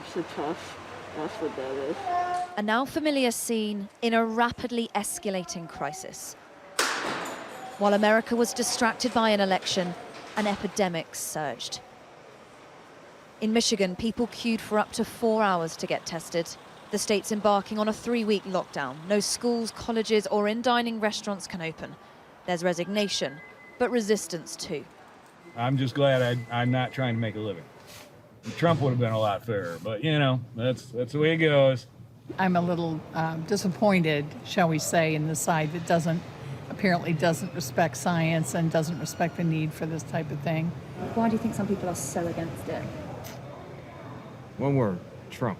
tough's the tough. That's what that is. A now familiar scene in a rapidly escalating crisis. While America was distracted by an election, an epidemic surged. In Michigan, people queued for up to 4 hours to get tested. The state's embarking on a 3-week lockdown. No schools, colleges, or in-dining restaurants can open. There's resignation, but resistance too. I'm just glad I'm not trying to make a living. Trump would have been a lot fairer, but you know, that's the way it goes. I'm a little disappointed, shall we say, in the side that apparently doesn't respect science and doesn't respect the need for this type of thing. Why do you think some people are so against it? One word, Trump.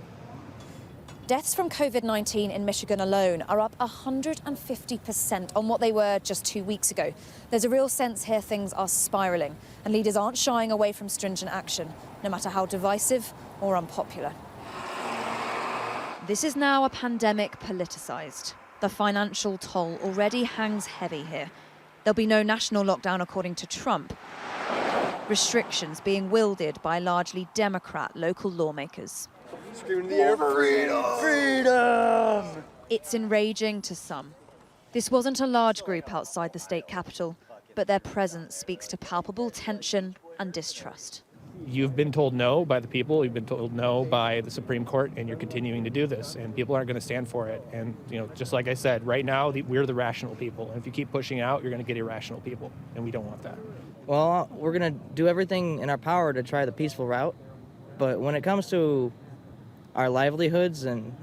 Deaths from COVID-19 in Michigan alone are up 150% on what they were just 2 weeks ago. There's a real sense here things are spiralling, and leaders aren't shying away from stringent action, no matter how divisive or unpopular. This is now a pandemic politicized. The financial toll already hangs heavy here. There'll be no national lockdown according to Trump. Restrictions being wielded by largely Democrat local lawmakers. Screaming in the air, freedom! Freedom! It's enraging to some. This wasn't a large group outside the state capitol, but their presence speaks to palpable tension and distrust. You've been told no by the people, you've been told no by the Supreme Court, and you're continuing to do this, and people aren't going to stand for it. And, you know, just like I said, right now, we're the rational people. And if you keep pushing out, you're going to get irrational people, and we don't want that. Well, we're going to do everything in our power to try the peaceful route, but when it comes to our livelihoods and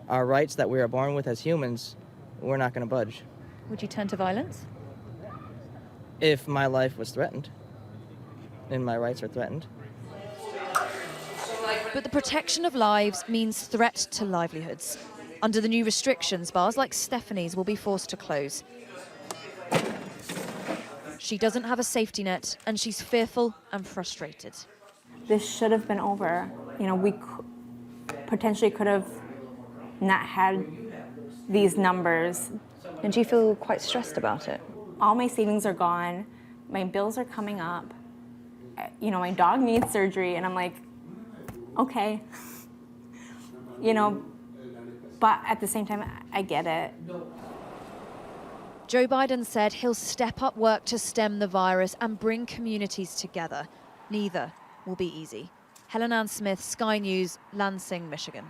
our rights that we are born with as humans, we're not going to budge. Would you turn to violence? If my life was threatened and my rights are threatened. But the protection of lives means threat to livelihoods. Under the new restrictions, bars like Stephanie's will be forced to close. She doesn't have a safety net, and she's fearful and frustrated. This should have been over. You know, we potentially could have not had these numbers. And do you feel quite stressed about it? All my savings are gone. My bills are coming up. You know, my dog needs surgery, and I'm like, okay. You know, but at the same time, I get it. Joe Biden said he'll step up work to stem the virus and bring communities together. Neither will be easy. Helen Ann Smith, Sky News, Lansing, Michigan.